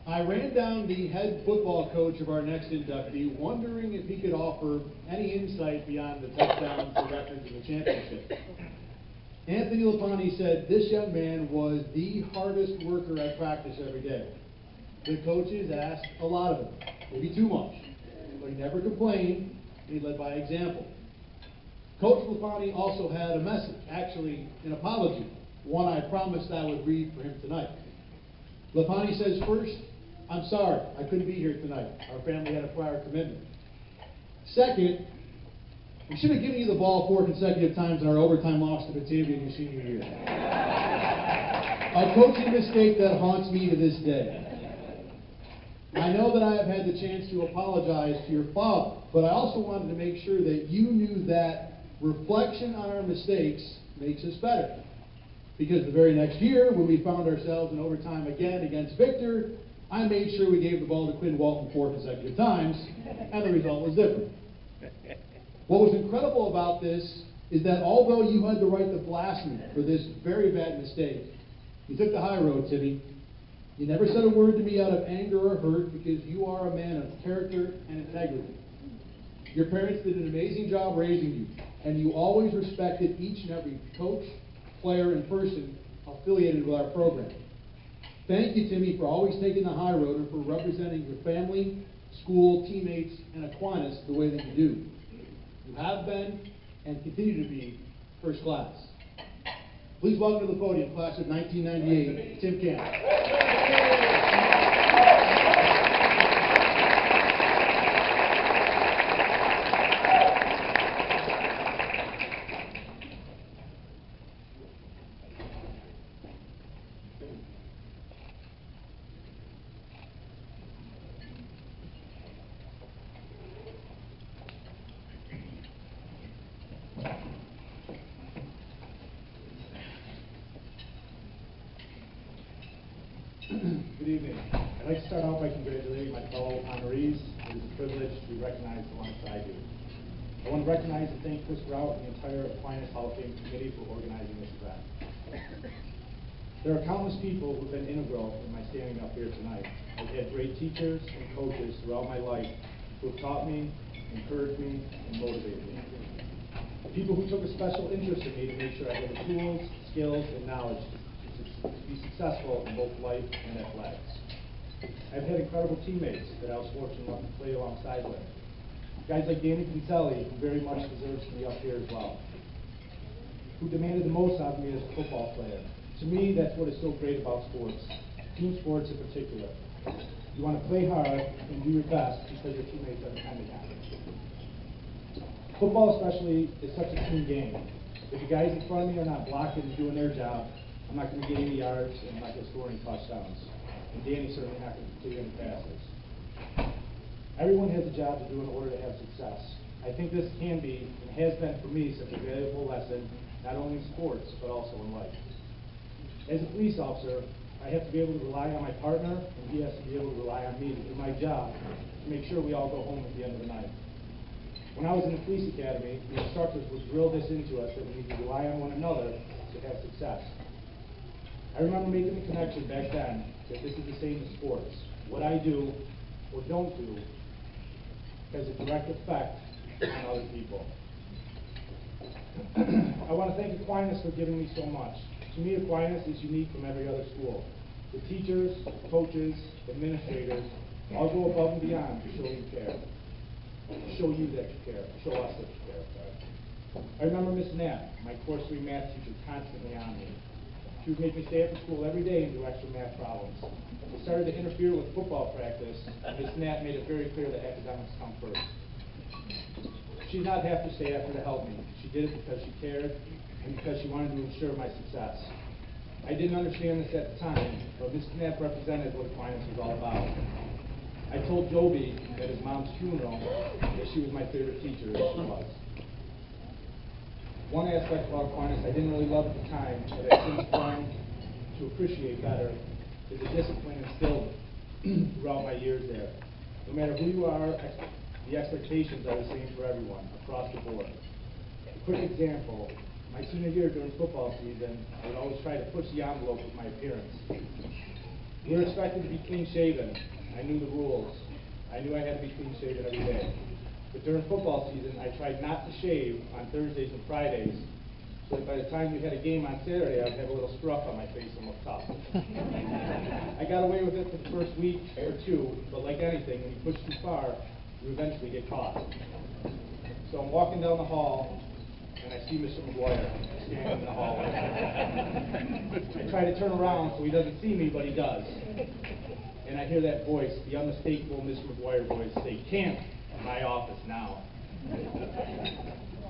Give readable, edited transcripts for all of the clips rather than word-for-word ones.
I ran down the head football coach of our next inductee, wondering if he could offer any insight beyond the touchdowns, the records, and the championship. Anthony Lapani said this young man was the hardest worker at practice every day. The coaches asked a lot of him, maybe too much, but he never complained, and he led by example. Coach Lapani also had a message, actually an apology, one I promised I would read for him tonight. Lapani says, first, I'm sorry I couldn't be here tonight. Our family had a prior commitment. Second, we should have given you the ball 4 consecutive times in our overtime loss to Batavia in your senior year. A coaching mistake that haunts me to this day. I know that I have had the chance to apologize to your father, but I also wanted to make sure that you knew that reflection on our mistakes makes us better. Because the very next year, when we found ourselves in overtime again against Victor, I made sure we gave the ball to Quinn Walton 4 consecutive times, and the result was different. What was incredible about this is that although you had the right to blast me for this very bad mistake, you took the high road, Timmy. You never said a word to me out of anger or hurt because you are a man of character and integrity. Your parents did an amazing job raising you, and you always respected each and every coach, player, and person affiliated with our program. Thank you, Timmy, for always taking the high road and for representing your family, school, teammates, and Aquinas the way that you do. You have been and continue to be first class. Please welcome to the podium, class of 1998, Tim Campe. Good evening. I'd like to start out by congratulating my fellow honorees. It is a privilege to be recognized alongside you. I want to recognize and thank Chris Rout and the entire Aquinas Hall of Fame committee for organizing this event. There are countless people who have been integral in my standing up here tonight. I've had great teachers and coaches throughout my life who have taught me, encouraged me, and motivated me. People who took a special interest in me to make sure I had the tools, skills, and knowledge to be successful in both life and athletics. I've had incredible teammates that I was fortunate enough to play alongside with. Guys like Danny Pincelli, who very much deserves to be up here as well, who demanded the most out of me as a football player. To me, that's what is so great about sports, team sports in particular. You want to play hard and do your best because your teammates are dependent on it. Football especially is such a team game. If the guys in front of me are not blocking and doing their job, I'm not going to get any yards, and I'm not going to score any touchdowns. And Danny's certainly not going to complete any passes. Everyone has a job to do in order to have success. I think this can be, and has been for me, such a valuable lesson, not only in sports, but also in life. As a police officer, I have to be able to rely on my partner, and he has to be able to rely on me to do my job, to make sure we all go home at the end of the night. When I was in the police academy, the instructors would drill this into us that we need to rely on one another to have success. I remember making the connection back then that this is the same as sports. What I do or don't do has a direct effect on other people. I want to thank Aquinas for giving me so much. To me, Aquinas is unique from every other school. The teachers, coaches, administrators all go above and beyond to show you care. To show you that you care. To show us that you care. Sorry. I remember Miss Knapp, my course 3 math teacher, constantly on me. She would make me stay after school every day and do extra math problems. It started to interfere with football practice, and Ms. Knapp made it very clear that academics come first. She did not have to stay after to help me. She did it because she cared and because she wanted to ensure my success. I didn't understand this at the time, but Ms. Knapp represented what Aquinas was all about. I told Joby at his mom's funeral that she was my favorite teacher, as she was. One aspect about Aquinas I didn't really love at the time, but I've since grown to appreciate better, is the discipline instilled throughout my years there. No matter who you are, the expectations are the same for everyone, across the board. A quick example, my senior year during football season, I would always try to push the envelope with my appearance. We were expected to be clean shaven. I knew the rules. I knew I had to be clean shaven every day. But during football season, I tried not to shave on Thursdays and Fridays, so that by the time we had a game on Saturday, I'd have a little scruff on my face and look tough. I got away with it for the first week or two, but like anything, when you push too far, you eventually get caught. So I'm walking down the hall, and I see Mr. McGuire standing in the hallway. I try to turn around so he doesn't see me, but he does. And I hear that voice, the unmistakable Mr. McGuire voice, say, "Camp, my office now."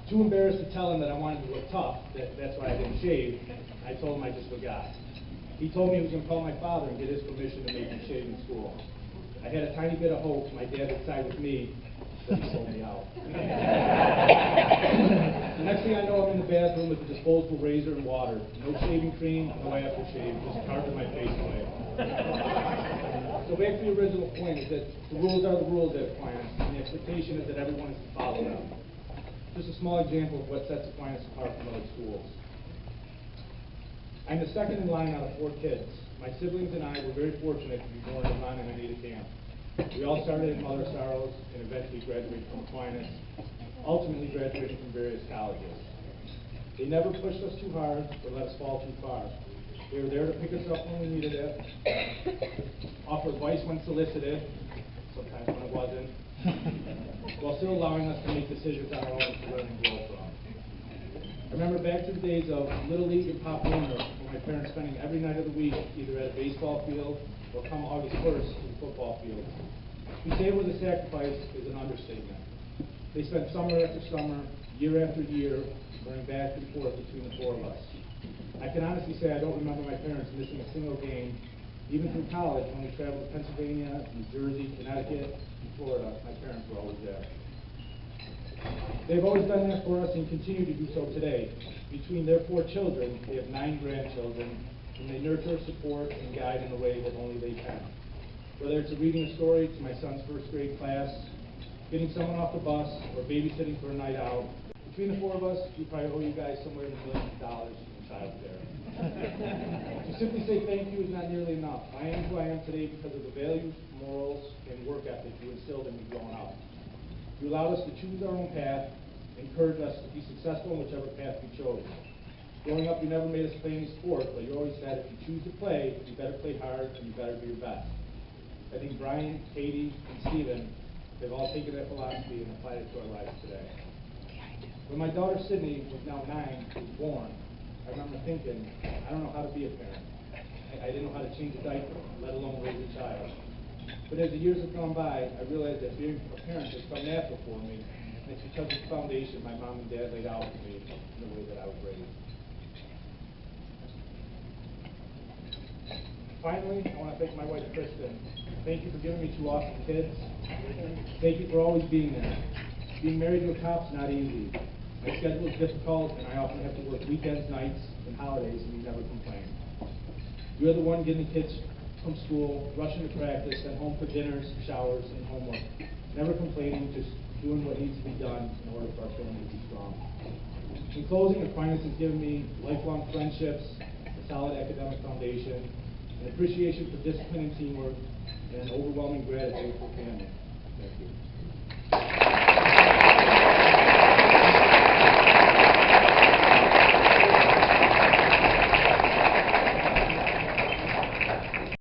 Too embarrassed to tell him that I wanted to look tough, that's why I didn't shave, I told him I just forgot. He told me he was going to call my father and get his permission to make me shave in school. I had a tiny bit of hope my dad would side with me, but he sold me out. The next thing I know, I'm in the bathroom with a disposable razor and water. No shaving cream, no aftershave, just carving my face away. So back to the original point is that the rules are the rules at Aquinas, and the expectation is that everyone is to follow them. Just a small example of what sets Aquinas apart from other schools. I'm the second in line out of 4 kids. My siblings and I were very fortunate to be born in Ron and Anita Camp. We all started at Mother Sorrows and eventually graduated from Aquinas, ultimately graduating from various colleges. They never pushed us too hard or let us fall too far. They were there to pick us up when we needed it, offer advice when solicited, sometimes when it wasn't, while still allowing us to make decisions on our own to learn and grow from. I remember back to the days of Little League and Pop Warner, with my parents spending every night of the week either at a baseball field or come August 1st to the football field. To say it was a sacrifice is an understatement. They spent summer after summer, year after year, going back and forth between the 4 of us. I can honestly say I don't remember my parents missing a single game, even through college when we traveled to Pennsylvania, New Jersey, Connecticut, and Florida. My parents were always there. They've always done that for us and continue to do so today. Between their 4 children, they have 9 grandchildren, and they nurture, support, and guide in a way that only they can. Whether it's reading a story to my son's 1st grade class, getting someone off the bus, or babysitting for a night out, between the 4 of us, we probably owe you guys somewhere in the millions of dollars in child care. To simply say thank you is not nearly enough. I am who I am today because of the values, morals, and work ethic you instilled in me growing up. You allowed us to choose our own path, encouraged us to be successful in whichever path we chose. Growing up, you never made us play any sport, but you always said if you choose to play, you better play hard and you better do your best. I think Brian, Katie, and Stephen have all taken that philosophy and applied it to our lives today. When my daughter Sydney, who's now 9, was born, I remember thinking, I don't know how to be a parent. I didn't know how to change a diaper, let alone raise a child. But as the years have gone by, I realized that being a parent has come natural for me, and it's because of the foundation my mom and dad laid out for me in the way that I was raised. Finally, I want to thank my wife, Kristen. Thank you for giving me 2 awesome kids. Thank you for always being there. Being married to a cop's not easy. My schedule is difficult, and I often have to work weekends, nights, and holidays, and you never complain. You're the one getting the kids from school, rushing to practice, then home for dinners, showers, and homework. Never complaining, just doing what needs to be done in order for our family to be strong. In closing, Aquinas has given me lifelong friendships, a solid academic foundation, an appreciation for discipline and teamwork, and an overwhelming gratitude for family. Thank you.